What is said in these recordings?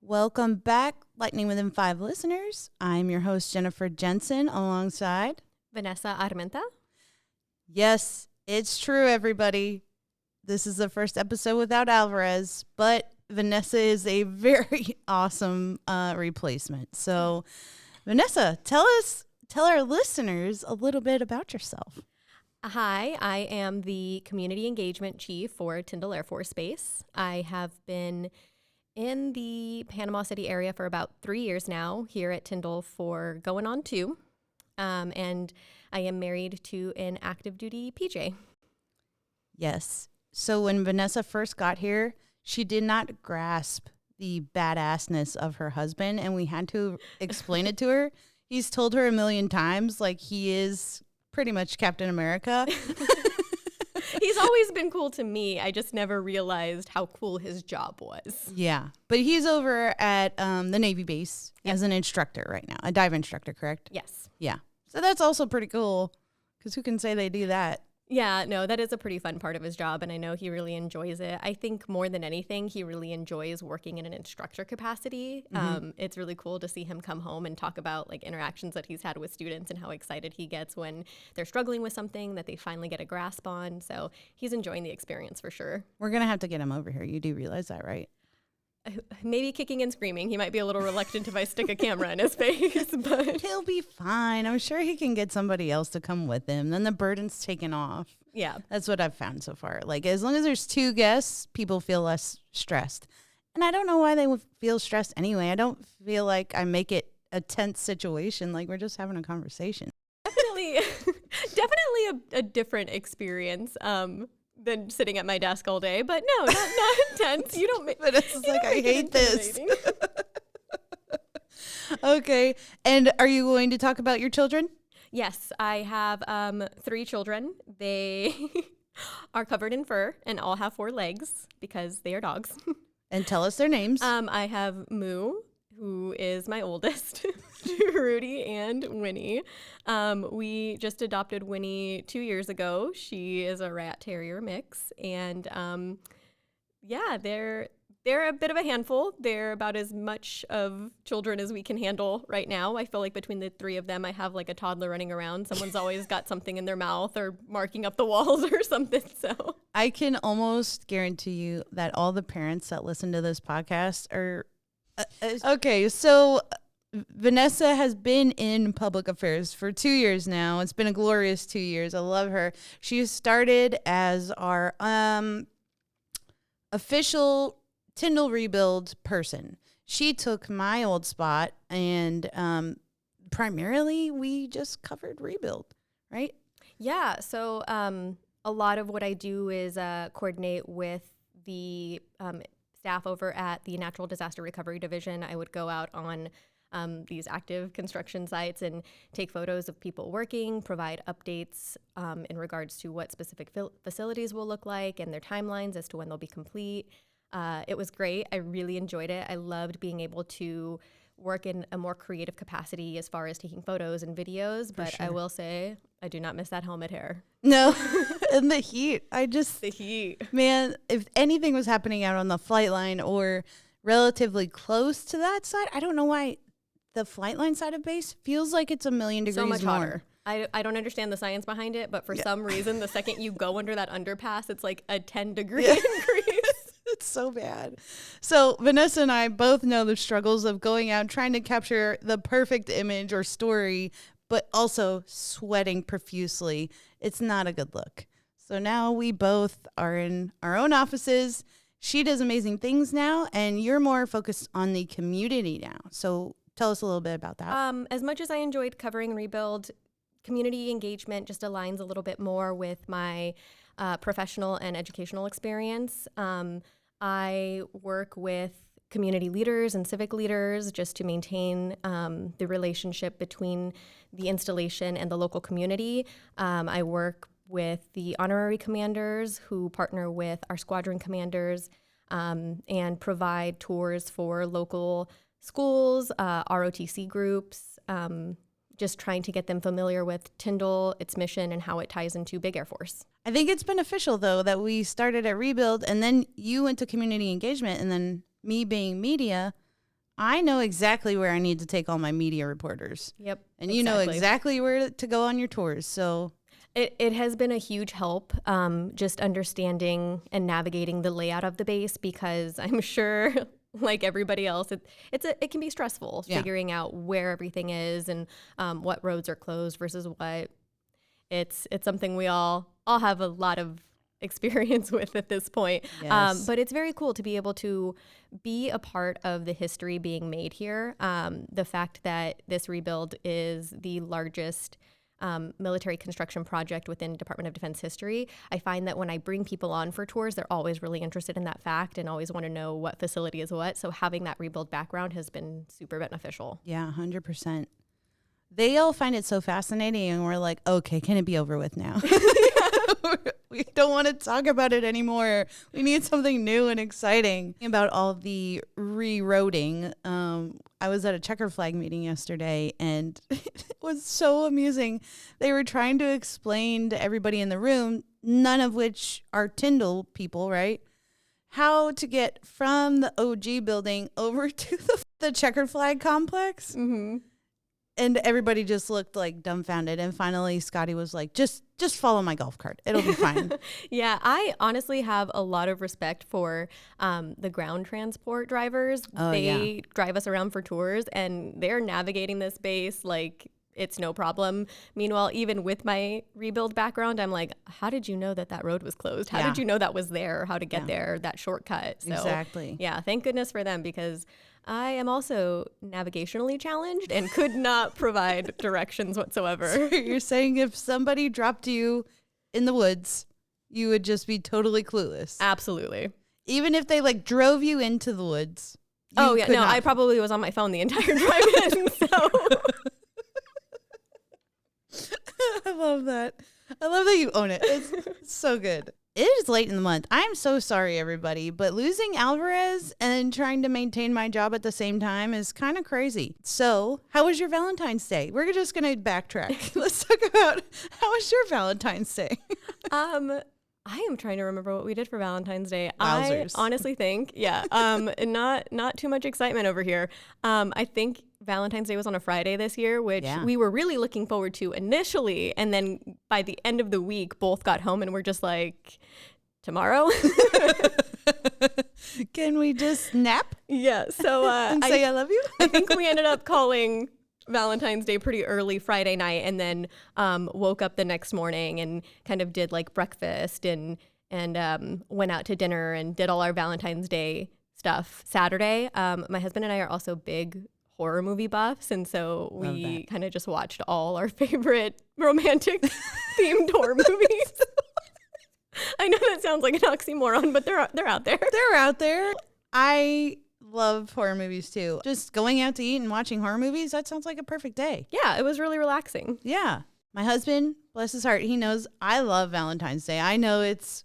Welcome back, Lightning Within 5 listeners. I'm your host, Jennifer Jensen, alongside Vanessa Armenta. Yes, it's true, everybody. This is the first episode without Alvarez, but Vanessa is a very awesome replacement. So, Vanessa, tell our listeners a little bit about yourself. Hi, I am the Community Engagement Chief for Tyndall Air Force Base. I have been in the Panama City area for about 3 years now, here at Tyndall for going on 2. And I am married to an active duty PJ. Yes. So when Vanessa first got here, she did not grasp the badassness of her husband, and we had to explain it to her. He's told her a million times, like, he is pretty much Captain America. He's always been cool to me. I just never realized how cool his job was. Yeah. But he's over at the Navy base as an instructor right now, a dive instructor, correct? Yes. Yeah. So that's also pretty cool, because who can say they do that? Yeah, no, that is a pretty fun part of his job, and I know he really enjoys it. I think more than anything, he really enjoys working in an instructor capacity. Mm-hmm. It's really cool to see him come home and talk about like interactions that he's had with students and how excited he gets when they're struggling with something that they finally get a grasp on. So he's enjoying the experience for sure. We're going to have to get him over here. You do realize that, right? Maybe kicking and screaming. He might be a little reluctant if I stick a camera in his face, but He'll be fine. I'm sure he can get somebody else to come with him. Then the burden's taken off. yeah. That's what I've found so far. Like, as long as there's 2 guests, people feel less stressed. And I don't know why they would feel stressed anyway. I don't feel like I make it a tense situation. Like, we're just having a conversation. Definitely a different experience than sitting at my desk all day. But no, not intense. You don't make. But it's just like, I hate this. Okay. And are you going to talk about your children? Yes, I have 3 children. They are covered in fur and all have 4 legs because they are dogs. And tell us their names. I have Moo, who is my oldest, Rudy and Winnie. We just adopted Winnie 2 years ago. She is a rat terrier mix, and yeah, they're a bit of a handful. They're about as much of children as we can handle right now. I feel like between the 3 of them, I have like a toddler running around. Someone's always got something in their mouth or marking up the walls or something. So I can almost guarantee you that all the parents that listen to this podcast are okay. So Vanessa has been in public affairs for 2 years now. It's been a glorious 2 years. I love her. She started as our official Tyndall Rebuild person. She took my old spot, and primarily we just covered rebuild, right? yeah, so a lot of what I do is coordinate with the staff over at the Natural Disaster Recovery Division. I would go out on these active construction sites and take photos of people working, provide updates in regards to what specific facilities will look like and their timelines as to when they'll be complete. It was great. I really enjoyed it. I loved being able to work in a more creative capacity as far as taking photos and videos, but sure. I will say I do not miss that helmet hair. No, and the heat. The heat. Man, if anything was happening out on the flight line or relatively close to that side, I don't know why the flight line side of base feels like it's 1,000,000 degrees So much more. hotter. I don't understand the science behind it, but for some reason, the second you go under that underpass, it's like a 10-degree increase. It's so bad. So Vanessa and I both know the struggles of going out trying to capture the perfect image or story, but also sweating profusely. It's not a good look. So now we both are in our own offices. She does amazing things now, and you're more focused on the community now. So tell us a little bit about that. As much as I enjoyed covering rebuild, community engagement just aligns a little bit more with my professional and educational experience. I work with community leaders and civic leaders just to maintain the relationship between the installation and the local community. I work with the honorary commanders who partner with our squadron commanders and provide tours for local schools, ROTC groups, just trying to get them familiar with Tyndall, its mission, and how it ties into Big Air Force. I think it's beneficial, though, that we started at Rebuild, and then you went to community engagement, and then me being media, I know exactly where I need to take all my media reporters. Yep. And you know exactly where to go on your tours. So it has been a huge help, just understanding and navigating the layout of the base, because I'm sure, like everybody else, it can be stressful figuring out where everything is and what roads are closed versus what. It's something we all have a lot of experience with at this point. Yes. But it's very cool to be able to be a part of the history being made here. The fact that this rebuild is the largest military construction project within Department of Defense history. I find that when I bring people on for tours, they're always really interested in that fact and always want to know what facility is what. So having that rebuild background has been super beneficial. Yeah, 100%. They all find it so fascinating, and we're like, okay, can it be over with now? We don't want to talk about it anymore. We need something new and exciting. About all the re-roading, I was at a checker flag meeting yesterday, and it was so amusing. They were trying to explain to everybody in the room, none of which are Tyndall people, right? How to get from the OG building over to the checkered flag complex. Mm-hmm. And everybody just looked like dumbfounded. And finally, Scotty was like, just follow my golf cart. It'll be fine. Yeah, I honestly have a lot of respect for the ground transport drivers. They drive us around for tours, and they're navigating this base like it's no problem. Meanwhile, even with my rebuild background, I'm like, how did you know that road was closed? How did you know that was there? How to get there, that shortcut? So, exactly. Yeah, thank goodness for them, because I am also navigationally challenged and could not provide directions whatsoever. So you're saying if somebody dropped you in the woods, you would just be totally clueless? Absolutely. Even if they like drove you into the woods? Oh, yeah. No, I probably was on my phone the entire drive-in, so... I love that. I love that you own it. It's so good. It is late in the month. I'm so sorry, everybody, but losing Alvarez and trying to maintain my job at the same time is kind of crazy. So, how was your Valentine's Day? We're just going to backtrack. Let's talk about how was your Valentine's Day? I am trying to remember what we did for Valentine's Day. Wowzers. I honestly think, not too much excitement over here. I think Valentine's Day was on a Friday this year, which we were really looking forward to initially. And then by the end of the week, both got home and we're just like, tomorrow? Can we just nap? Yeah. So and say I love you? I think we ended up calling Valentine's Day pretty early Friday night, and then woke up the next morning and kind of did like breakfast and went out to dinner and did all our Valentine's Day stuff Saturday. My husband and I are also big horror movie buffs, and so we kind of just watched all our favorite romantic themed horror movies. I know that sounds like an oxymoron, but they're out there. They're out there. I love horror movies too. Just going out to eat and watching horror movies, that sounds like a perfect day. Yeah, it was really relaxing. Yeah. My husband, bless his heart, he knows I love Valentine's Day. I know it's,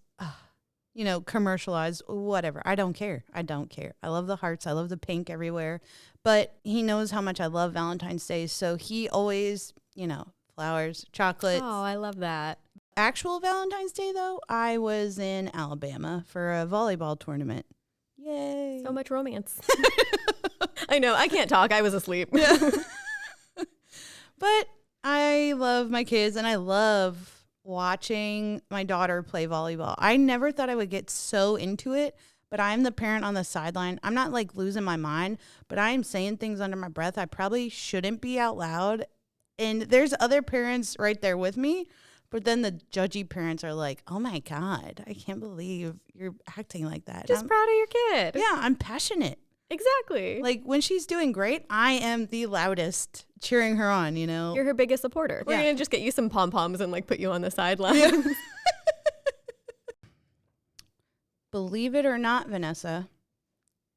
commercialized, whatever. I don't care. I love the hearts. I love the pink everywhere. But he knows how much I love Valentine's Day. So he always, flowers, chocolates. Oh, I love that. Actual Valentine's Day, though, I was in Alabama for a volleyball tournament. Yay. So much romance. I know. I can't talk. I was asleep. Yeah. But I love my kids, and I love watching my daughter play volleyball. I never thought I would get so into it, but I'm the parent on the sideline. I'm not like losing my mind, but I am saying things under my breath I probably shouldn't be out loud. And there's other parents right there with me, but then the judgy parents are like, oh my God, I can't believe you're acting like that. Just proud of your kid. Yeah, I'm passionate. Exactly. Like when she's doing great, I am the loudest cheering her on, You're her biggest supporter. We're going to just get you some pom-poms and like put you on the sideline. Yeah. Believe it or not, Vanessa,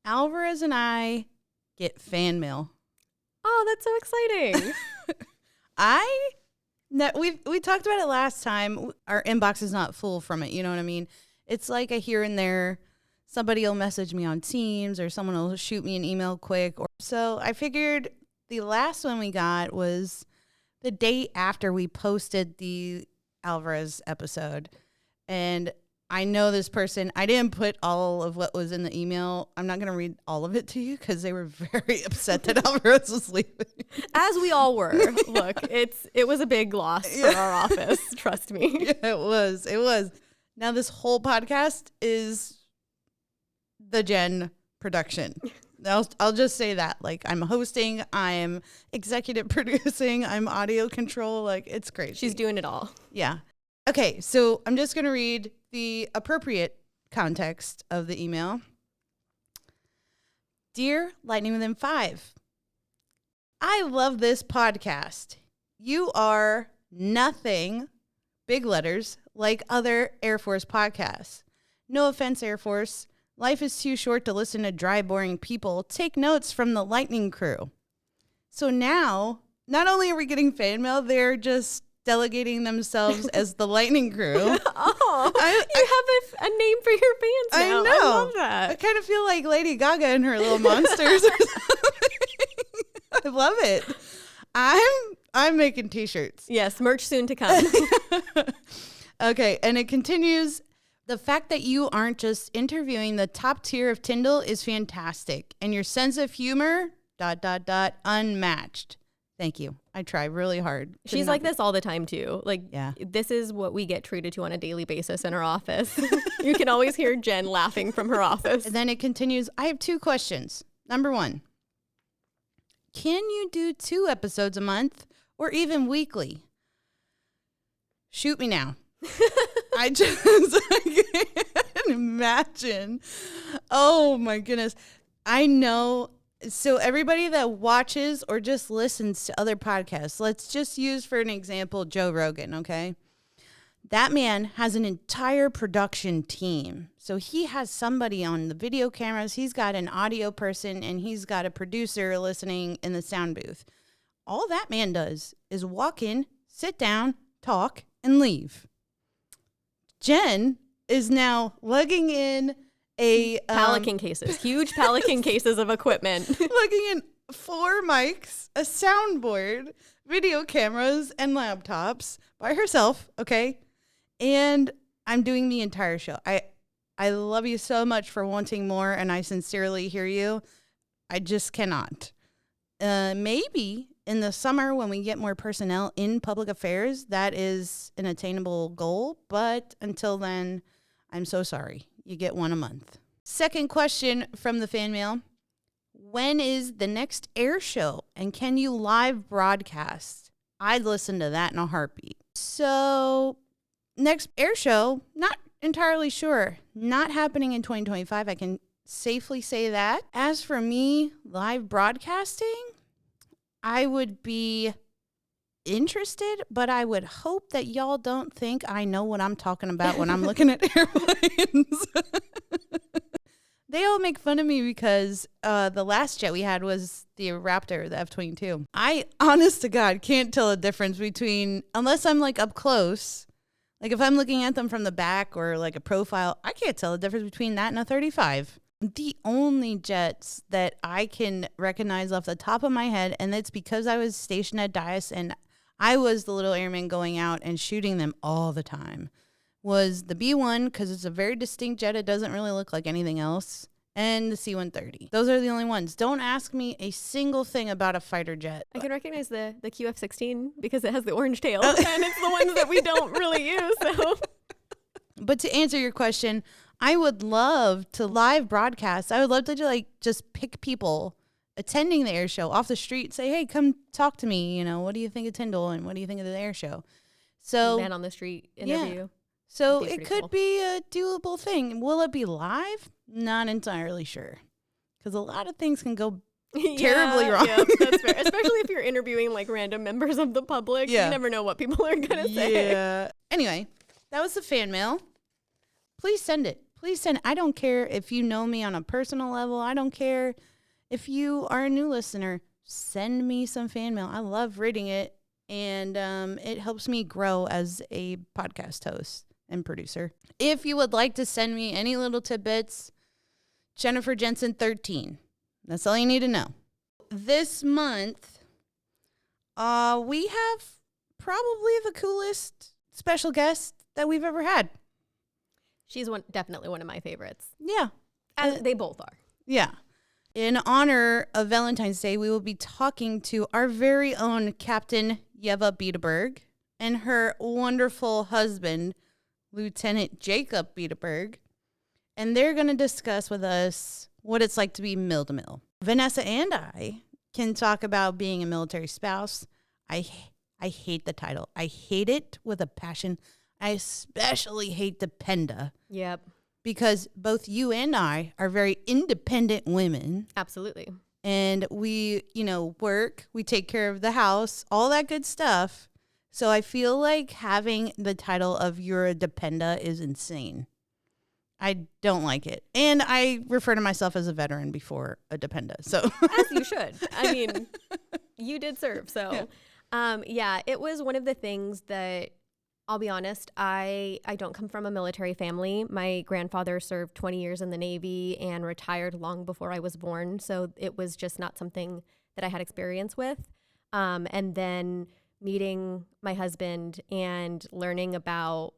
Alvarez and I get fan mail. Oh, that's so exciting. We talked about it last time. Our inbox is not full from it. You know what I mean? It's like a here and there. Somebody will message me on Teams or someone will shoot me an email quick. So I figured the last one we got was the day after we posted the Alvarez episode. And I know this person. I didn't put all of what was in the email. I'm not going to read all of it to you because they were very upset that Alvarez was leaving. As we all were. Look, it was a big loss for our office. Trust me. Yeah, it was. It was. Now this whole podcast is the Jen production. I'll just say that. Like, I'm hosting, I'm executive producing, I'm audio control. Like, it's crazy. She's doing it all. Yeah. Okay, so I'm just going to read the appropriate context of the email. Dear Lightning Within 5, I love this podcast. You are nothing, big letters, like other Air Force podcasts. No offense, Air Force. Life is too short to listen to dry, boring people. Take notes from the Lightning crew. So now, not only are we getting fan mail, they're just delegating themselves as the Lightning crew. You have a name for your fans now. I know. I love that. I kind of feel like Lady Gaga and her little monsters or something. I love it. I'm making t-shirts. Yes, merch soon to come. Okay, and it continues. The fact that you aren't just interviewing the top tier of Tyndall is fantastic. And your sense of humor, ... unmatched. Thank you. I try really hard. She's like this all the time, too. Like, yeah. This is what we get treated to on a daily basis in our office. You can always hear Jen laughing from her office. And then it continues. I have 2 questions. Number 1, can you do 2 episodes a month or even weekly? Shoot me now. I can't imagine. Oh, my goodness. I know. So everybody that watches or just listens to other podcasts, let's just use for an example, Joe Rogan, okay? That man has an entire production team. So he has somebody on the video cameras, he's got an audio person, and he's got a producer listening in the sound booth. All that man does is walk in, sit down, talk, and leave. Jen is now lugging in a Pelican cases, huge Pelican cases of equipment. Lugging in 4 mics, a soundboard, video cameras, and laptops by herself, okay? And I'm doing the entire show. I love you so much for wanting more, and I sincerely hear you. I just cannot. Maybe in the summer when we get more personnel in public affairs, that is an attainable goal. But until then, I'm so sorry. You get 1 a month. Second question from the fan mail. When is the next air show? And can you live broadcast? I'd listen to that in a heartbeat. So next air show, not entirely sure. Not happening in 2025. I can safely say that. As for me, live broadcasting, I would be interested, but I would hope that y'all don't think I know what I'm talking about when I'm looking at airplanes. They all make fun of me because the last jet we had was the Raptor, the F-22. I, honest to God, can't tell a difference between, unless I'm like up close, like if I'm looking at them from the back or like a profile, I can't tell the difference between that and a 35. The only jets that I can recognize off the top of my head, and it's because I was stationed at Dias and I was the little airman going out and shooting them all the time, was the B-1 because it's a very distinct jet. It doesn't really look like anything else. And the C-130. Those are the only ones. Don't ask me a single thing about a fighter jet. I can recognize the QF-16 because it has the orange tail. And it's the ones that we don't really use. So. But to answer your question, I would love to live broadcast. I would love to just pick people attending the air show off the street and say, hey, come talk to me. You know, what do you think of Tyndall and what do you think of the air show? So man on the street interview. Yeah. So it could be a doable thing. Will it be live? Not entirely sure. Because a lot of things can go terribly wrong. Yeah, that's fair. Especially if you're interviewing like random members of the public. Yeah. You never know what people are going to say. Yeah. Anyway, that was the fan mail. Please send it. Please send it. I don't care if you know me on a personal level. I don't care if you are a new listener. Send me some fan mail. I love reading it. And it helps me grow as a podcast host and producer. If you would like to send me any little tidbits, Jennifer Jensen 13. That's all you need to know. This month, we have probably the coolest special guest that we've ever had. She's definitely one of my favorites. Yeah. As they both are. Yeah. In honor of Valentine's Day, we will be talking to our very own Captain Ieva Bytauberg and her wonderful husband, Lieutenant Jacob Bytauberg. And they're going to discuss with us what it's like to be mill to mill. Vanessa and I can talk about being a military spouse. I hate the title. I hate it with a passion. I especially hate dependa. Yep. Because both you and I are very independent women. Absolutely. And we, work, we take care of the house, all that good stuff. So I feel like having the title of you're a dependa is insane. I don't like it. And I refer to myself as a veteran before a dependa. So as you should. I mean, you did serve. So it was one of the things that, I'll be honest, I don't come from a military family. My grandfather served 20 years in the Navy and retired long before I was born. So it was just not something that I had experience with. And then meeting my husband and learning about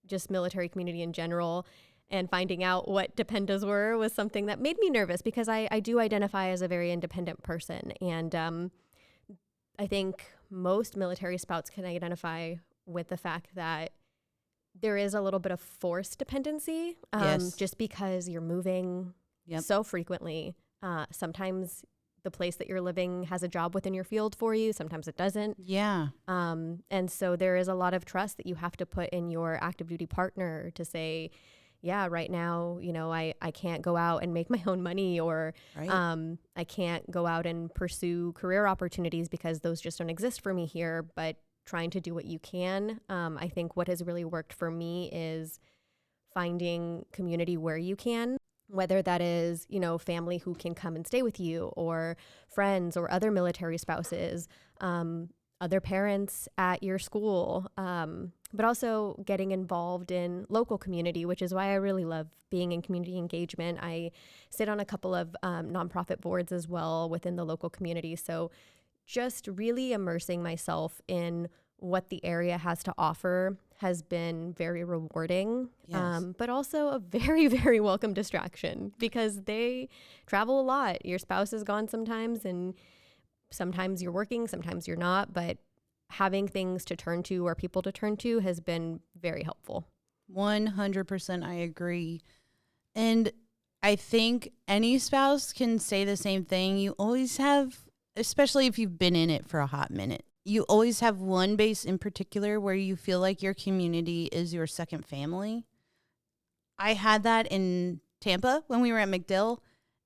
just military community in general and finding out what dependas were was something that made me nervous because I do identify as a very independent person. And I think most military spouts can identify with the fact that there is a little bit of forced dependency, yes. just because you're moving so frequently. Sometimes the place that you're living has a job within your field for you. Sometimes it doesn't. Yeah. And so there is a lot of trust that you have to put in your active duty partner to say, yeah, right now, I can't go out and make my own money, or right. I can't go out and pursue career opportunities because those just don't exist for me here. But trying to do what you can. I think what has really worked for me is finding community where you can, whether that is, family who can come and stay with you, or friends or other military spouses, other parents at your school, but also getting involved in local community, which is why I really love being in community engagement. I sit on a couple of nonprofit boards as well within the local community. So just really immersing myself in what the area has to offer has been very rewarding, yes. But also a very, very welcome distraction because they travel a lot. Your spouse is gone sometimes, and sometimes you're working, sometimes you're not, but having things to turn to or people to turn to has been very helpful. 100% I agree. And I think any spouse can say the same thing. You always have, especially if you've been in it for a hot minute, you always have one base in particular where you feel like your community is your second family. I had that in Tampa when we were at MacDill,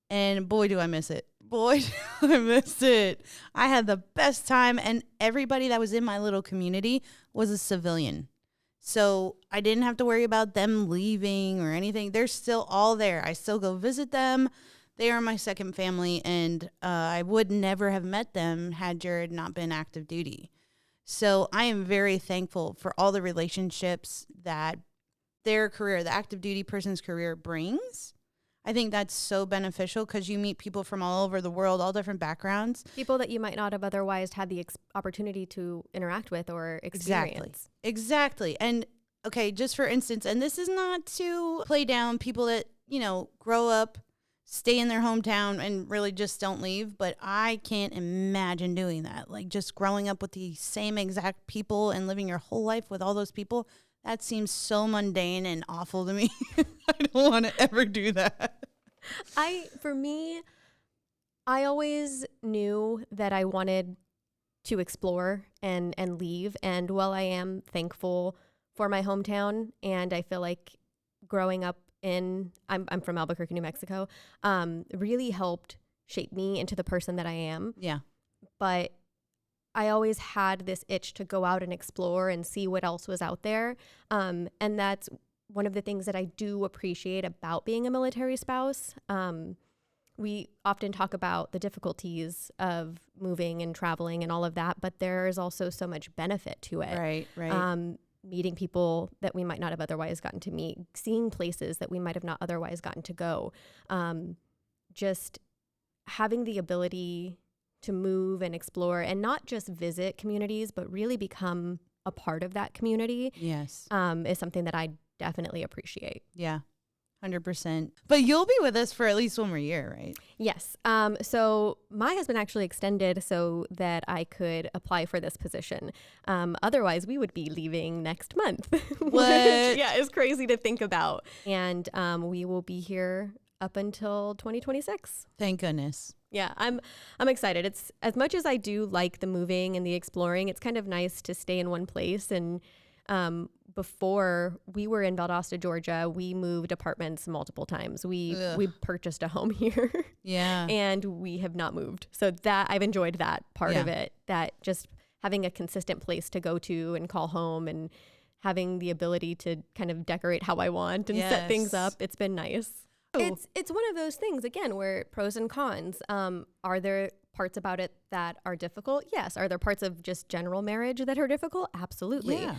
and boy, do I miss it. Boy, do I miss it. I had the best time, and everybody that was in my little community was a civilian. So I didn't have to worry about them leaving or anything. They're still all there. I still go visit them. They are my second family, and I would never have met them had Jared not been active duty. So I am very thankful for all the relationships that their career, the active duty person's career, brings. I think that's so beneficial because you meet people from all over the world, all different backgrounds. People that you might not have otherwise had the opportunity to interact with or experience. Exactly. And okay, just for instance, and this is not to play down people that, grow up, stay in their hometown and really just don't leave, but I can't imagine doing that. Like just growing up with the same exact people and living your whole life with all those people. That seems so mundane and awful to me. I don't want to ever do that. For me, I always knew that I wanted to explore and leave. And while I am thankful for my hometown, and I feel like growing up I'm from Albuquerque, New Mexico, really helped shape me into the person that I am. Yeah. But I always had this itch to go out and explore and see what else was out there. And that's one of the things that I do appreciate about being a military spouse. We often talk about the difficulties of moving and traveling and all of that, but there is also so much benefit to it. Right. Meeting people that we might not have otherwise gotten to meet, seeing places that we might have not otherwise gotten to go. Just having the ability to move and explore and not just visit communities, but really become a part of that community. Yes. Is something that I definitely appreciate. Yeah. 100%. But you'll be with us for at least one more year, right? Yes. So my husband actually extended so that I could apply for this position. Otherwise, we would be leaving next month. What? Which, yeah, is crazy to think about. And we will be here up until 2026. Thank goodness. Yeah, I'm excited. It's as much as I do like the moving and the exploring, it's kind of nice to stay in one place. And before we were in Valdosta, Georgia, we moved apartments multiple times. We purchased a home here. Yeah. And we have not moved. So that I've enjoyed that part of it, that just having a consistent place to go to and call home and having the ability to kind of decorate how I want and set things up. It's been nice. It's one of those things, again, where pros and cons. Are there parts about it that are difficult? Yes. Are there parts of just general marriage that are difficult? Absolutely. Yeah.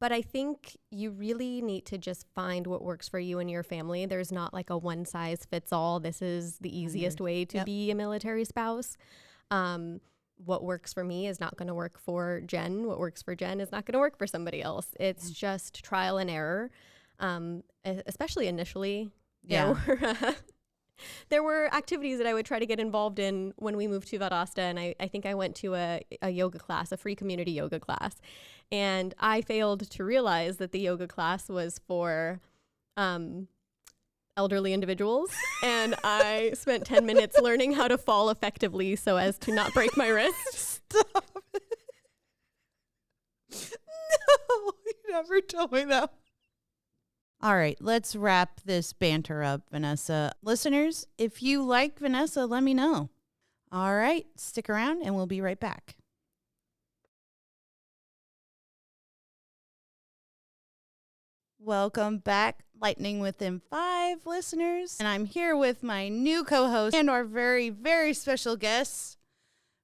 But I think you really need to just find what works for you and your family. There's not like a one size fits all. This is the easiest way to be a military spouse. What works for me is not going to work for Jen. What works for Jen is not going to work for somebody else. It's just trial and error, especially initially. There were activities that I would try to get involved in when we moved to Valdosta, and I think I went to a yoga class, a free community yoga class, and I failed to realize that the yoga class was for elderly individuals, and I spent 10 minutes learning how to fall effectively so as to not break my wrist. Stop it. No, you never told me that. All right, let's wrap this banter up, Vanessa. Listeners, if you like Vanessa, let me know. All right, stick around and we'll be right back. Welcome back, Lightning Within 5 listeners. And I'm here with my new co-host and our very, very special guest,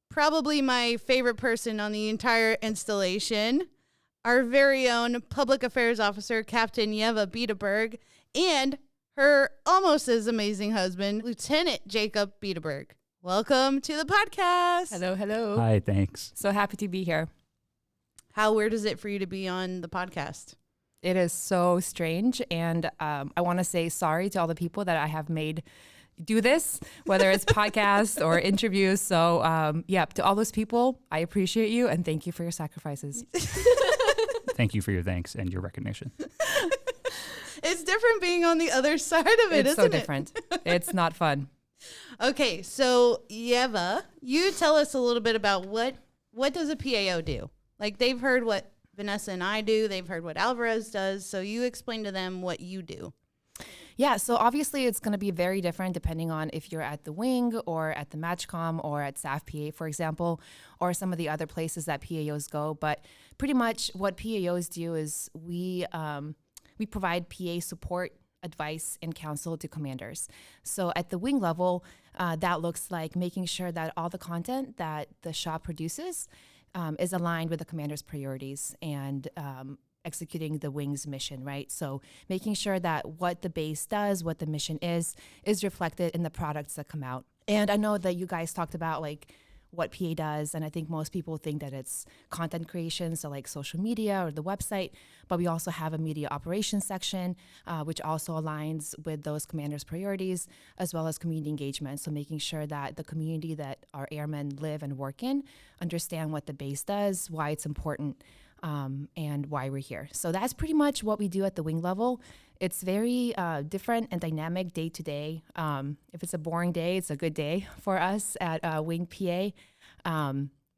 probably my favorite person on the entire installation, our very own public affairs officer, Captain Ieva Bytauberg, and her almost as amazing husband, Lieutenant Jacob Bytauberg. Welcome to the podcast. Hello. Hi, thanks. So happy to be here. How weird is it for you to be on the podcast? It is so strange. And I want to say sorry to all the people that I have made do this, whether it's podcasts or interviews. So to all those people, I appreciate you and thank you for your sacrifices. Thank you for your thanks and your recognition. It's different being on the other side of it, It's isn't so it? different. It's not fun. Okay, so Ieva, you tell us a little bit about what does a PAO do? Like, they've heard what Vanessa and I do. They've heard what Alvarez does. So you explain to them what you do. Yeah, so obviously it's going to be very different depending on if you're at the wing or at the MatchCom or at SAF PA, for example, or some of the other places that PAOs go. But pretty much what PAOs do is we provide PA support, advice, and counsel to commanders. So at the wing level, that looks like making sure that all the content that the shop produces is aligned with the commander's priorities and executing the wing's mission, right? So making sure that what the base does, what the mission is reflected in the products that come out. And I know that you guys talked about like what PA does, and I think most people think that it's content creation, so like social media or the website, but we also have a media operations section, which also aligns with those commanders' priorities, as well as community engagement. So making sure that the community that our airmen live and work in understand what the base does, why it's important, and why we're here. So that's pretty much what we do at the wing level. It's very different and dynamic day to day. If it's a boring day, it's a good day for us at Wing PA.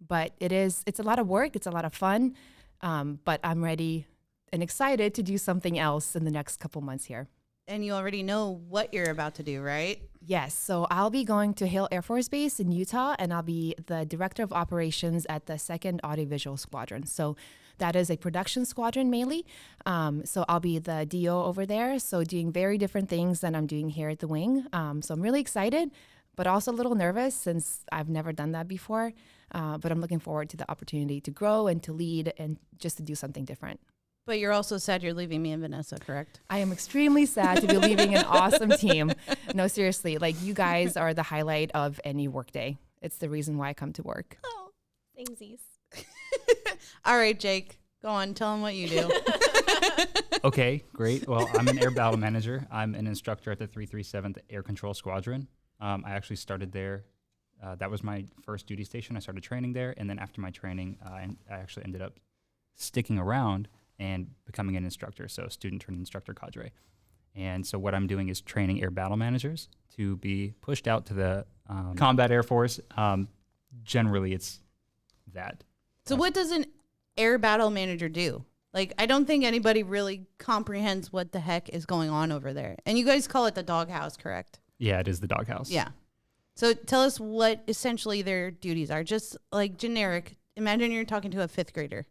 But it's a lot of work. It's a lot of fun. But I'm ready and excited to do something else in the next couple months here. And you already know what you're about to do, right? Yes. So I'll be going to Hill Air Force Base in Utah, and I'll be the director of operations at the 2nd Audiovisual Squadron. So that is a production squadron mainly. So I'll be the DO over there. So doing very different things than I'm doing here at the wing. So I'm really excited, but also a little nervous since I've never done that before. But I'm looking forward to the opportunity to grow and to lead and just to do something different. But you're also sad you're leaving me and Vanessa, correct? I am extremely sad to be leaving an awesome team. No, seriously, like you guys are the highlight of any workday. It's the reason why I come to work. Oh, samesies. All right, Jake, go on. Tell them what you do. Okay, great. Well, I'm an air battle manager. I'm an instructor at the 337th Air Control Squadron. I actually started there. That was my first duty station. I started training there, and then after my training, I actually ended up sticking around and becoming an instructor, so student turned instructor cadre. And so what I'm doing is training air battle managers to be pushed out to the combat air force. Generally, it's that. So what does an air battle manager do? Like, I don't think anybody really comprehends what the heck is going on over there. And you guys call it the doghouse, correct? Yeah, it is the doghouse. Yeah. So tell us what essentially their duties are. Just like generic. Imagine you're talking to a 5th grader.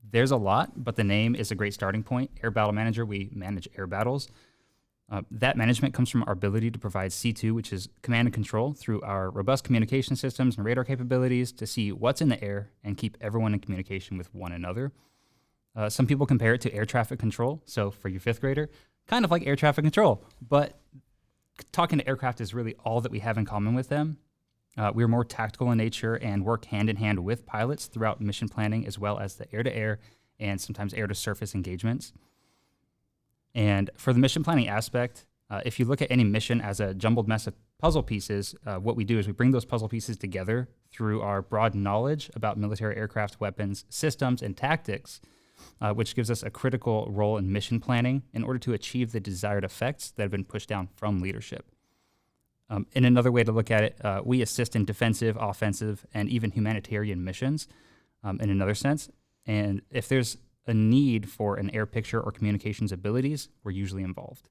There's a lot, but the name is a great starting point. Air battle manager, we manage air battles. That management comes from our ability to provide C2, which is command and control, through our robust communication systems and radar capabilities to see what's in the air and keep everyone in communication with one another. Some people compare it to air traffic control. So for your 5th grader, kind of like air traffic control, but talking to aircraft is really all that we have in common with them. We're more tactical in nature and work hand in hand with pilots throughout mission planning, as well as the air-to-air and sometimes air-to-surface engagements. And for the mission planning aspect, if you look at any mission as a jumbled mess of puzzle pieces, what we do is we bring those puzzle pieces together through our broad knowledge about military aircraft, weapons, systems, and tactics, which gives us a critical role in mission planning in order to achieve the desired effects that have been pushed down from leadership. In another way to look at it, we assist in defensive, offensive, and even humanitarian missions in another sense. And if there's a need for an air picture or communications abilities, we're usually involved.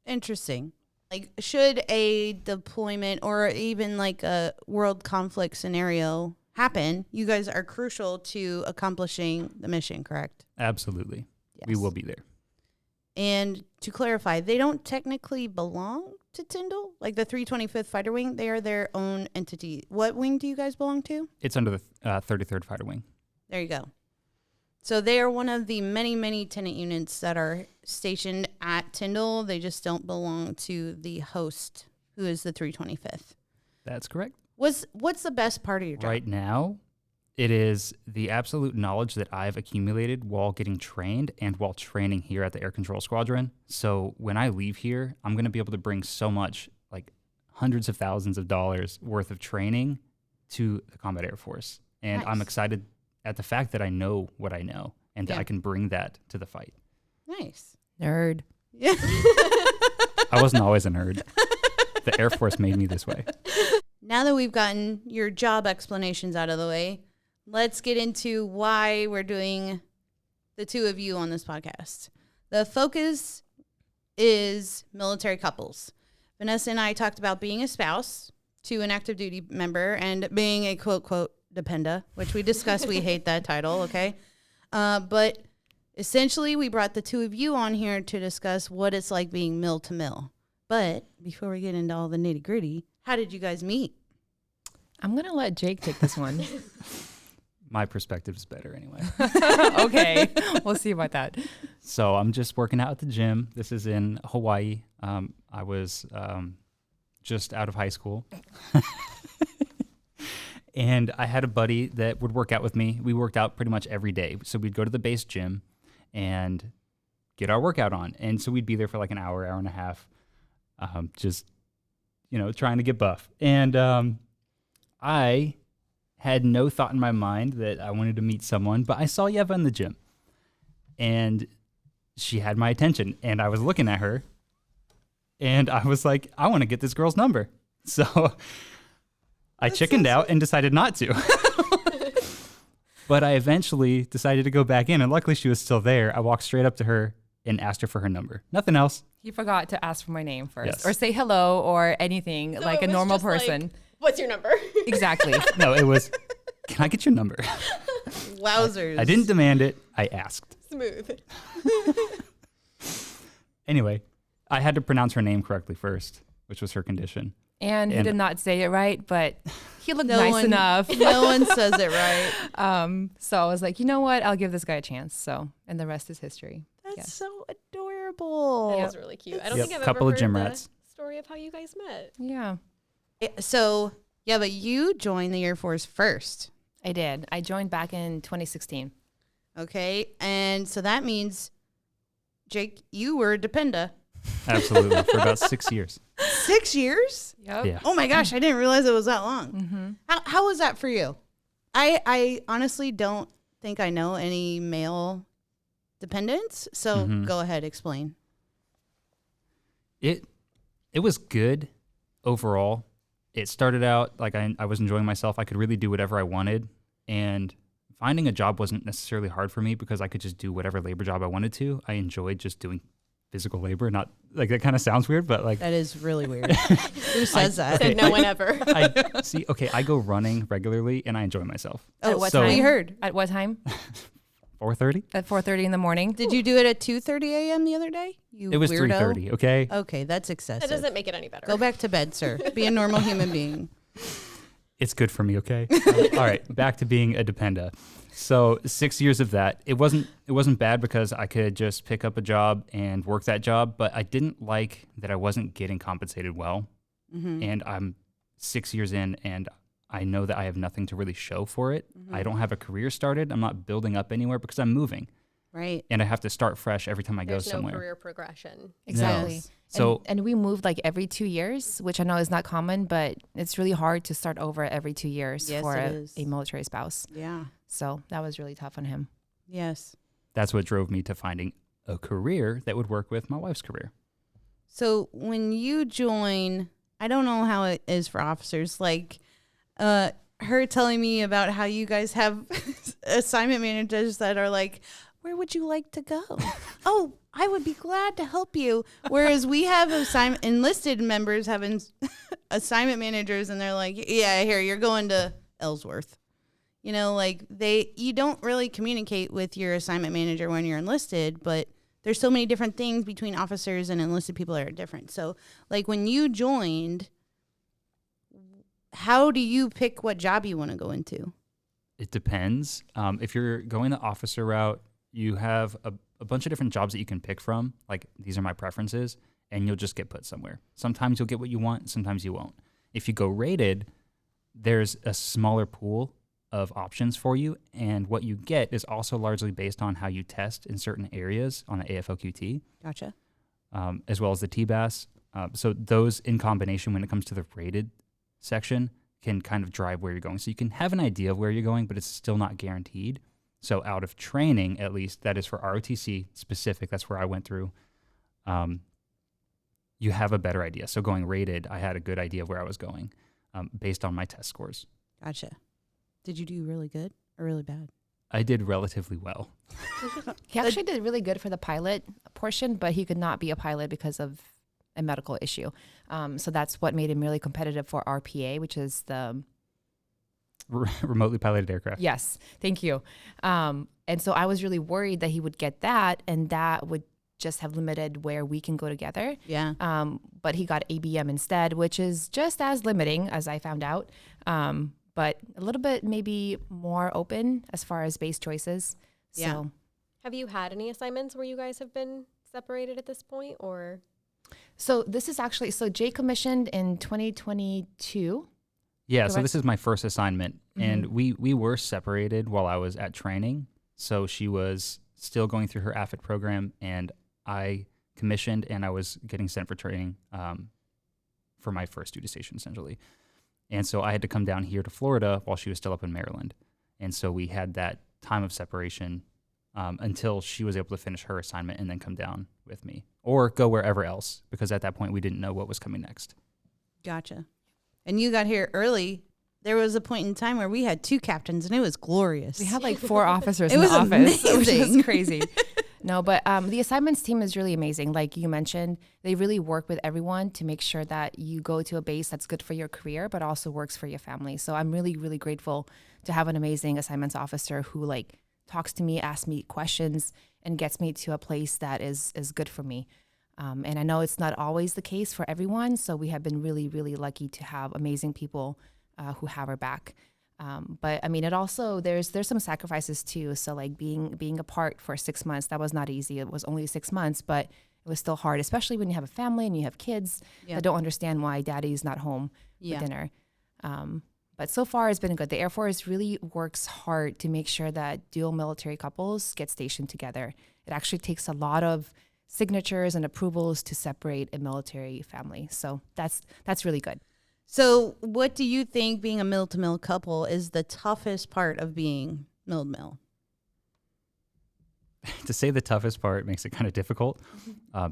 Interesting. Like, should a deployment or even like a world conflict scenario happen, you guys are crucial to accomplishing the mission, correct? Absolutely. Yes. We will be there. And to clarify, they don't technically belong to Tyndall, like the 325th Fighter Wing. They are their own entity. What wing do you guys belong to? It's under the 33rd Fighter Wing. There you go. So they are one of the many, many tenant units that are stationed at Tyndall. They just don't belong to the host, who is the 325th. That's correct. What's the best part of your job? Right now, it is the absolute knowledge that I've accumulated while getting trained and while training here at the Air Control Squadron. So when I leave here, I'm going to be able to bring so much, like hundreds of thousands of dollars worth of training to the Combat Air Force. And Nice. I'm excited at the fact that I know what I know and that Yeah. I can bring that to the fight. Nice. Nerd. Yeah. I wasn't always a nerd. The Air Force made me this way. Now that we've gotten your job explanations out of the way, let's get into why we're doing the two of you on this podcast. The focus is military couples. Vanessa and I talked about being a spouse to an active duty member and being a quote, quote, dependa, which we discussed. We hate that title, okay? But essentially, we brought the two of you on here to discuss what it's like being mill to mill. But before we get into all the nitty gritty, how did you guys meet? I'm going to let Jake take this one. My perspective is better anyway. Okay. We'll see about that. So I'm just working out at the gym. This is in Hawaii. I was just out of high school. And I had a buddy that would work out with me. We worked out pretty much every day. So we'd go to the base gym and get our workout on. And so we'd be there for like an hour, hour and a half, just, trying to get buff. And I had no thought in my mind that I wanted to meet someone, but I saw Ieva in the gym. And she had my attention. And I was looking at her. And I was like, I want to get this girl's number. So I chickened out and decided not to. But I eventually decided to go back in, and luckily she was still there. I walked straight up to her and asked her for her number. Nothing else. He forgot to ask for my name first Yes. or say hello or anything So like it a was normal just like, person. What's your number? Exactly. No, it was, can I get your number? Wowzers. I didn't demand it. I asked. Smooth. Anyway, I had to pronounce her name correctly first, which was her condition. And he And- did not say it right, but he looked No nice one- enough. No one says it right. So I was like, you know what? I'll give this guy a chance. So, and the rest is history. That's Yes. so adorable. That is really cute. I don't Yep, think I've couple ever of gym heard rats. the story of how you guys met. Yeah, So, yeah, but you joined the Air Force first. I did. I joined back in 2016. Okay. And so that means Jake, you were a dependa. Absolutely. For about 6 years. 6 years? Yep. Yeah. Oh my gosh, I didn't realize it was that long. How was that for you? I honestly don't think I know any male dependents, so go ahead, explain. It was good overall. It started out like I was enjoying myself. I could really do whatever I wanted, and finding a job wasn't necessarily hard for me because I could just do whatever labor job I wanted to. I enjoyed just doing physical labor. Not like that kind of sounds weird, but like That is really weird. Who says that? Said no one ever. I go running regularly and I enjoy myself. At what so- time? We heard. At what time? 4:30? At 4:30 in the morning. Did you do it at 2:30 a.m. the other day? You It was weirdo? 3:30, okay? Okay, that's excessive. That doesn't make it any better. Go back to bed, sir. Be a normal human being. It's good for me, okay? All right, back to being a dependa. So 6 years of that, it wasn't bad because I could just pick up a job and work that job, but I didn't like that I wasn't getting compensated well. And I'm 6 years in and I know that I have nothing to really show for it. I don't have a career started. I'm not building up anywhere because I'm moving. Right. And I have to start fresh every time I There's go no somewhere. career progression. Exactly. Yes. So and we moved like every 2 years, which I know is not common, but it's really hard to start over every 2 years Yes, for it is. a military spouse. Yeah. So that was really tough on him. Yes. that's what drove me to finding a career that would work with my wife's career. So when you join, I don't know how it is for officers, like her telling me about how you guys have assignment managers that are like, where would you like to go? Oh, I would be glad to help you. Whereas we have enlisted members having assignment managers and they're like, yeah, here, you're going to Ellsworth. You know, like you don't really communicate with your assignment manager when you're enlisted, but there's so many different things between officers and enlisted people that are different. So like when you joined, how do you pick what job you want to go into? It depends. If you're going the officer route, you have a bunch of different jobs that you can pick from. Like, these are my preferences, and you'll just get put somewhere. Sometimes you'll get what you want, sometimes you won't. If you go rated, there's a smaller pool of options for you, and what you get is also largely based on how you test in certain areas on the AFLQT, Gotcha. as well as the TBAS. So those in combination, when it comes to the rated section, can kind of drive where you're going. So you can have an idea of where you're going, but it's still not guaranteed. So out of training, at least, that is for ROTC specific, that's where I went through, you have a better idea. So going rated, I had a good idea of where I was going based on my test scores. Gotcha. Did you do really good or really bad? I did relatively well. He actually did really good for the pilot portion, but he could not be a pilot because of a medical issue. So that's what made him really competitive for RPA, which is the... Remotely piloted aircraft. Yes, thank you. And so I was really worried that he would get that, and that would just have limited where we can go together. Yeah. But he got ABM instead, which is just as limiting as I found out, but a little bit maybe more open as far as base choices. Yeah. So, Have you had any assignments where you guys have been separated at this point, or? so this is actually, so Jay commissioned in 2022. Yeah, so Correct. this is my first assignment, and we were separated while I was at training. So she was still going through her AFIT program, and I commissioned, and I was getting sent for training for my first duty station, essentially. And so I had to come down here to Florida while she was still up in Maryland. And so we had that time of separation until she was able to finish her assignment and then come down with me, or go wherever else, because at that point we didn't know what was coming next. Gotcha. And you got here early. There was a point in time where we had 2 captains, and it was glorious. We had like 4 officers It in the was office, which amazing. is crazy. No, but the assignments team is really amazing. Like you mentioned, they really work with everyone to make sure that you go to a base that's good for your career, but also works for your family. So I'm really, really grateful to have an amazing assignments officer who like talks to me, asks me questions, and gets me to a place that is good for me. And I know it's not always the case for everyone. So we have been really, really lucky to have amazing people who have our back. But I mean, it also, there's some sacrifices too. So like being apart for 6 months, that was not easy. It was only 6 months, but it was still hard, especially when you have a family and you have kids that don't understand why daddy's not home for dinner. But so far it's been good. The Air Force really works hard to make sure that dual military couples get stationed together. It actually takes a lot of signatures and approvals to separate a military family. So that's really good. So what do you think being a mill-to-mill couple is the toughest part of being mill-to-mill? To say the toughest part makes it kind of difficult,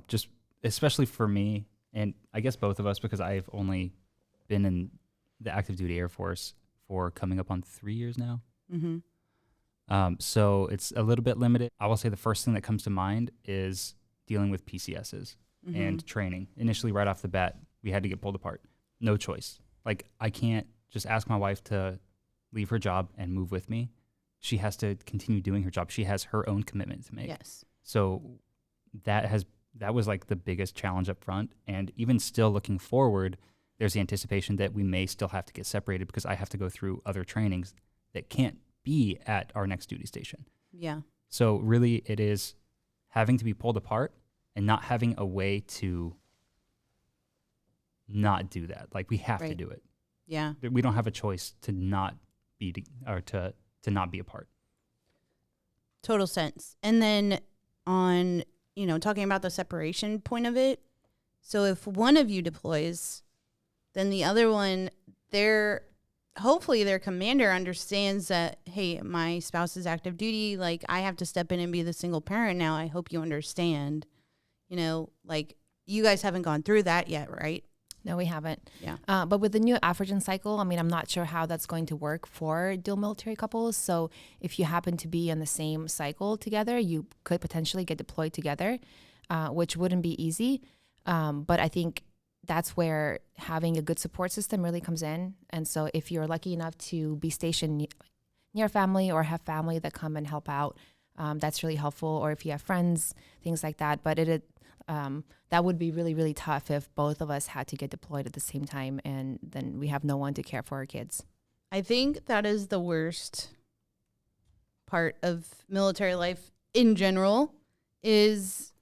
just especially for me, and I guess both of us, because I've only been in the active duty Air Force for coming up on 3 years now. Mm-hmm. So it's a little bit limited. I will say the first thing that comes to mind is dealing with PCSs and training. Initially, right off the bat, we had to get pulled apart. No choice. Like, I can't just ask my wife to leave her job and move with me. She has to continue doing her job. She has her own commitment to make. Yes. So that was like the biggest challenge up front. And even still looking forward, there's the anticipation that we may still have to get separated because I have to go through other trainings that can't be at our next duty station. Yeah. So really it is having to be pulled apart and not having a way to not do that. Like, we have to do it. Yeah. We don't have a choice to not be to not be apart. Total sense. And then on, talking about the separation point of it, so if one of you deploys, then the other one, hopefully their commander understands that, hey, my spouse is active duty, like, I have to step in and be the single parent now. I hope you understand. Like, you guys haven't gone through that yet, right? No, we haven't. Yeah. But with the new African cycle, I mean, I'm not sure how that's going to work for dual military couples. So if you happen to be in the same cycle together, you could potentially get deployed together, which wouldn't be easy. But I think that's where having a good support system really comes in. And so if you're lucky enough to be stationed near family or have family that come and help out, that's really helpful. Or if you have friends, things like that. But that would be really, really tough if both of us had to get deployed at the same time and then we have no one to care for our kids. I think that is the worst part of military life in general, is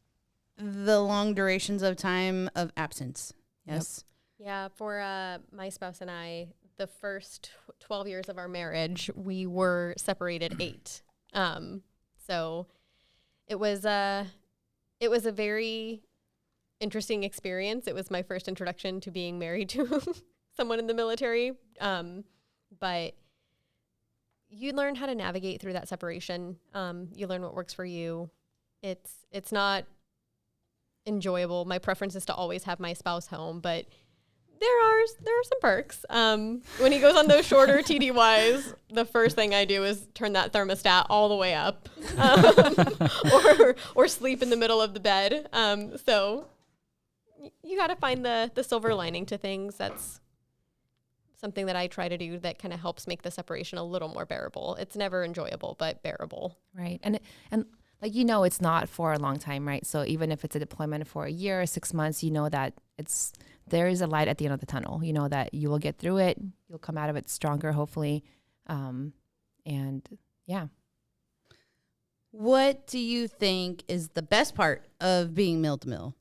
the long durations of time of absence. Yes. Yep. Yeah, for my spouse and I, the first 12 years of our marriage, we were separated 8. So it was a very interesting experience. It was my first introduction to being married to someone in the military. But you learn how to navigate through that separation. You learn what works for you. It's not enjoyable. My preference is to always have my spouse home, but there are some perks. When he goes on those shorter TDYs, the first thing I do is turn that thermostat all the way up, or sleep in the middle of the bed. So you got to find the silver lining to things. That's something that I try to do that kind of helps make the separation a little more bearable. It's never enjoyable, but bearable. Right. And like, it's not for a long time, right? So even if it's a deployment for a year or 6 months, that there is a light at the end of the tunnel. You know that you will get through it. You'll come out of it stronger, hopefully. And yeah. What do you think is the best part of being mill-to-mill?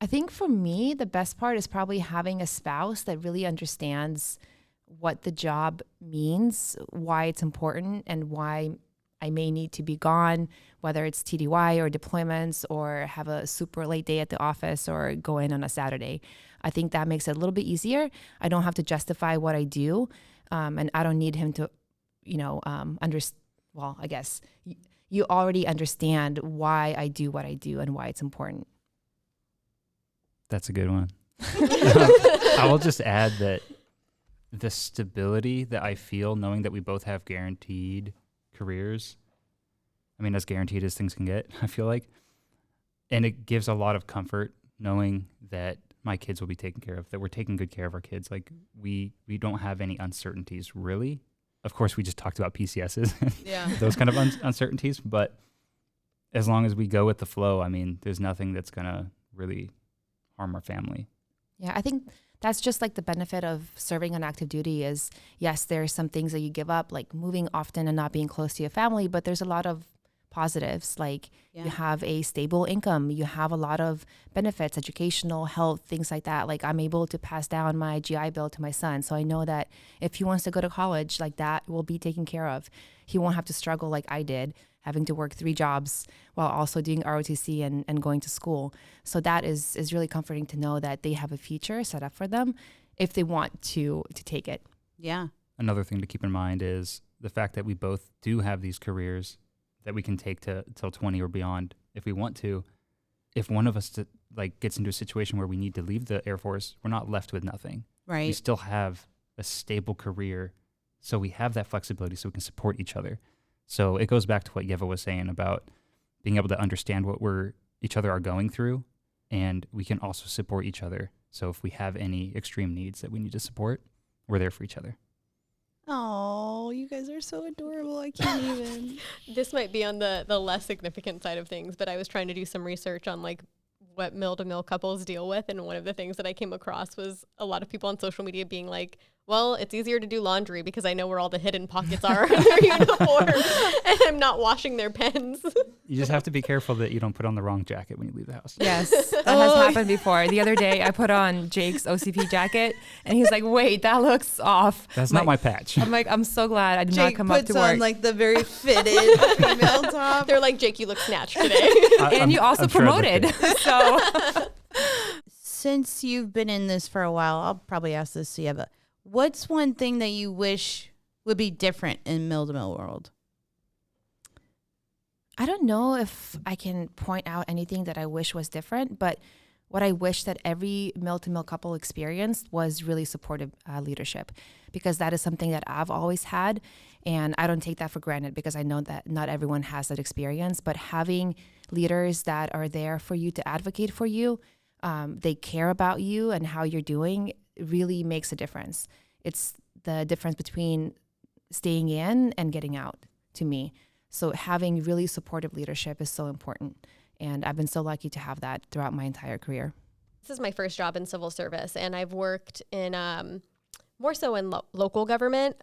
I think for me, the best part is probably having a spouse that really understands what the job means, why it's important, and why I may need to be gone, whether it's TDY or deployments or have a super late day at the office or go in on a Saturday. I think that makes it a little bit easier. I don't have to justify what I do, and I don't need him to, well, I guess you already understand why I do what I do and why it's important. That's a good one. I will just add that the stability that I feel knowing that we both have guaranteed careers, I mean, as guaranteed as things can get, I feel like. And it gives a lot of comfort knowing that my kids will be taken care of, that we're taking good care of our kids. Like, we don't have any uncertainties, really. Of course, we just talked about PCSs, those kind of uncertainties. But as long as we go with the flow, I mean, there's nothing that's going to really harm our family. Yeah, I think that's just like the benefit of serving on active duty is, yes, there are some things that you give up, like moving often and not being close to your family, but there's a lot of positives. Like you have a stable income, you have a lot of benefits, educational, health, things like that. Like I'm able to pass down my GI Bill to my son. So I know that if he wants to go to college, like that will be taken care of. He won't have to struggle like I did, having to work 3 jobs while also doing ROTC and going to school. So that is really comforting to know that they have a future set up for them if they want to take it. Yeah. Another thing to keep in mind is the fact that we both do have these careers that we can take to till 20 or beyond if we want to. If one of us gets into a situation where we need to leave the Air Force, we're not left with nothing. Right. We still have a stable career, so we have that flexibility so we can support each other. So it goes back to what Ieva was saying about being able to understand what each other are going through, and we can also support each other. So if we have any extreme needs that we need to support, we're there for each other. Oh, you guys are so adorable. I can't even. This might be on the less significant side of things, but I was trying to do some research on like what mill-to-mill couples deal with. And one of the things that I came across was a lot of people on social media being like, well, it's easier to do laundry because I know where all the hidden pockets are in their uniform and I'm not washing their pens. You just have to be careful that you don't put on the wrong jacket when you leave the house. Yes, that has happened before. The other day, I put on Jake's OCP jacket, and he's like, wait, that looks off. That's not my patch. I'm like, I'm so glad I did not Jake come up puts to work. on like the very fitted female top. They're like, Jake, you look snatched today. And you also I'm sure I looked promoted. it. So Since you've been in this for a while, I'll probably ask this to Ieva. What's one thing that you wish would be different in mill-to-mill world? I don't know if I can point out anything that I wish was different, but what I wish that every mill-to-mill couple experienced was really supportive leadership, because that is something that I've always had, and I don't take that for granted because I know that not everyone has that experience, but having leaders that are there for you to advocate for you, they care about you and how you're doing, really makes a difference. It's the difference between staying in and getting out to me. So having really supportive leadership is so important. And I've been so lucky to have that throughout my entire career. This is my first job in civil service, and I've worked in more so in local government.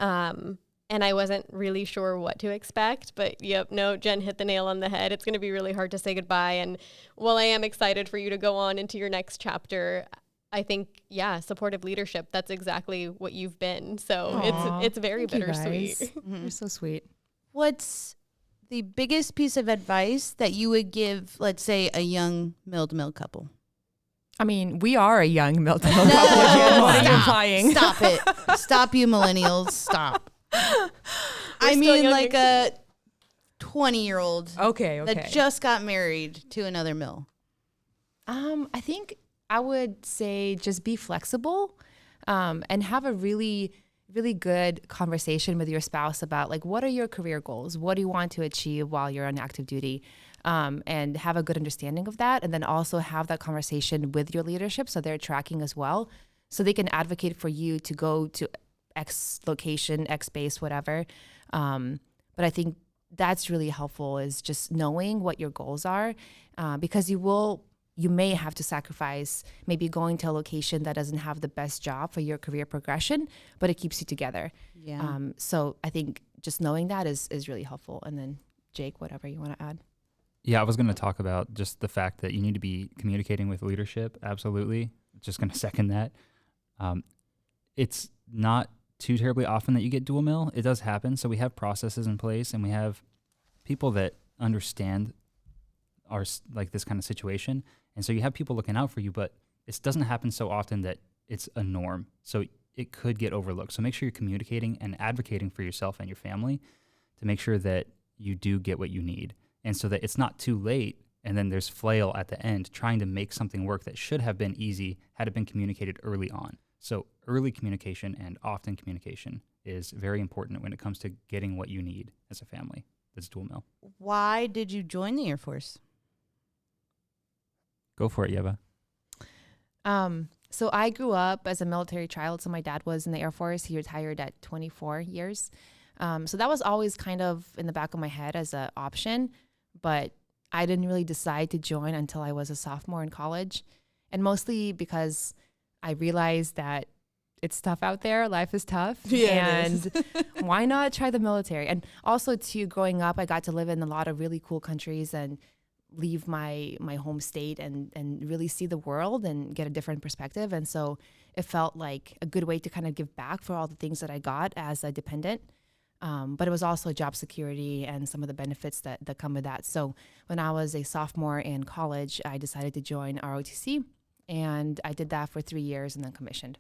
And I wasn't really sure what to expect, but Jen hit the nail on the head. It's going to be really hard to say goodbye. And while I am excited for you to go on into your next chapter, I think, supportive leadership, that's exactly what you've been. So Aww, it's very bittersweet. You're so sweet. What's the biggest piece of advice that you would give, let's say, a young mill-to-mill couple? I mean, we are a young mill-to-mill couple. What are you implying? Stop it. Stop, you millennials. Stop. I still mean, young like a 20-year-old Okay. that just got married to another mill. I think I would say just be flexible and have a really, really good conversation with your spouse about like, what are your career goals? What do you want to achieve while you're on active duty? And have a good understanding of that. And then also have that conversation with your leadership so they're tracking as well. So they can advocate for you to go to X location, X base, whatever. But I think that's really helpful, is just knowing what your goals are, because you may have to sacrifice maybe going to a location that doesn't have the best job for your career progression, but it keeps you together. Yeah. So I think just knowing that is really helpful. And then Jake, whatever you want to add. Yeah, I was going to talk about just the fact that you need to be communicating with leadership. Absolutely. Just going to second that. It's not too terribly often that you get dual mill. It does happen. So we have processes in place and we have people that understand our like this kind of situation. And so you have people looking out for you, but it doesn't happen so often that it's a norm. So it could get overlooked. So make sure you're communicating and advocating for yourself and your family to make sure that you do get what you need. And so that it's not too late and then there's flail at the end trying to make something work that should have been easy had it been communicated early on. So early communication and often communication is very important when it comes to getting what you need as a family that's dual mill. Why did you join the Air Force? Go for it, Ieva. So I grew up as a military child. So my dad was in the Air Force. He retired at 24 years. So that was always kind of in the back of my head as an option, but I didn't really decide to join until I was a sophomore in college. And mostly because I realized that it's tough out there. Life is tough. Yeah, and why not try the military? And also too, growing up, I got to live in a lot of really cool countries and leave my home state and really see the world and get a different perspective. And so it felt like a good way to kind of give back for all the things that I got as a dependent. But it was also job security and some of the benefits that come with that. So when I was a sophomore in college, I decided to join ROTC, and I did that for 3 years and then commissioned.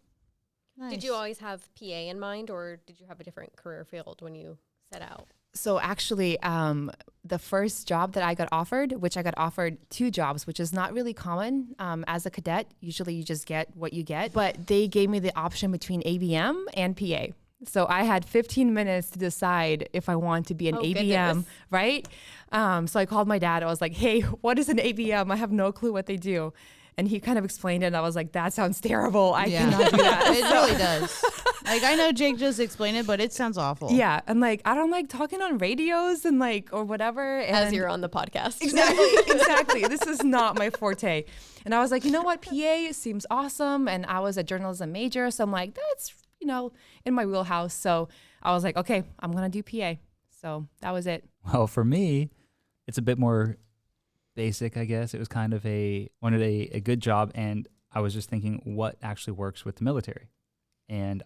Nice. Did you always have PA in mind, or did you have a different career field when you set out? So actually, the first job that I got offered, which I got offered 2 jobs, which is not really common as a cadet. Usually you just get what you get. But they gave me the option between ABM and PA. So I had 15 minutes to decide if I want to be an ABM, goodness. right? So I called my dad. I was like, hey, what is an ABM? I have no clue what they do. And he kind of explained it. And I was like, that sounds terrible. I cannot do that. It really does. Like, I know Jake just explained it, but it sounds awful. Yeah. And like, I don't like talking on radios and like, or whatever. And As you're on the podcast. Exactly. This is not my forte. And I was like, you know what? PA seems awesome. And I was a journalism major. So I'm like, that's, in my wheelhouse. So I was like, okay, I'm going to do PA. So that was it. Well, for me, it's a bit more basic, I guess. It was kind of wanted a good job, and I was just thinking what actually works with the military. And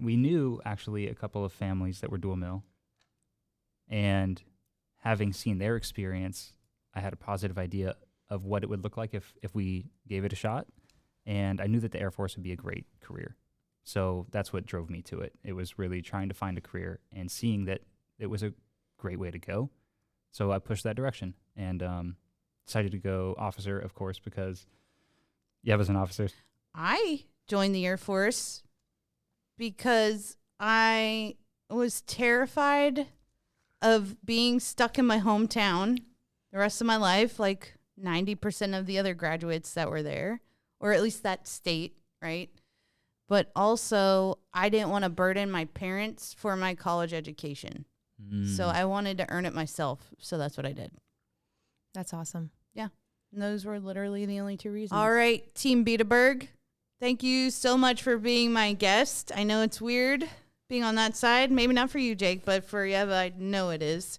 we knew actually a couple of families that were dual mil, and having seen their experience, I had a positive idea of what it would look like if we gave it a shot. And I knew that the Air Force would be a great career. So that's what drove me to it. It was really trying to find a career and seeing that it was a great way to go. So I pushed that direction and decided to go officer, of course, because Ieva's an officer. I joined the Air Force because I was terrified of being stuck in my hometown the rest of my life, like 90% of the other graduates that were there, or at least that state, right? But also, I didn't want to burden my parents for my college education. So I wanted to earn it myself. So that's what I did. That's awesome. Yeah. And those were literally the only 2 reasons. All right, Team Bytauberg, thank you so much for being my guest. I know it's weird being on that side. Maybe not for you, Jake, but for Ieva, I know it is.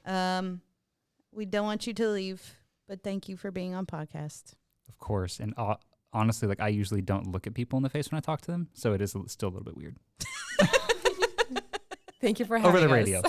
We don't want you to leave, but thank you for being on podcast. Of course. And honestly, like I usually don't look at people in the face when I talk to them. So it is still a little bit weird. Thank you for having us. Over the radio.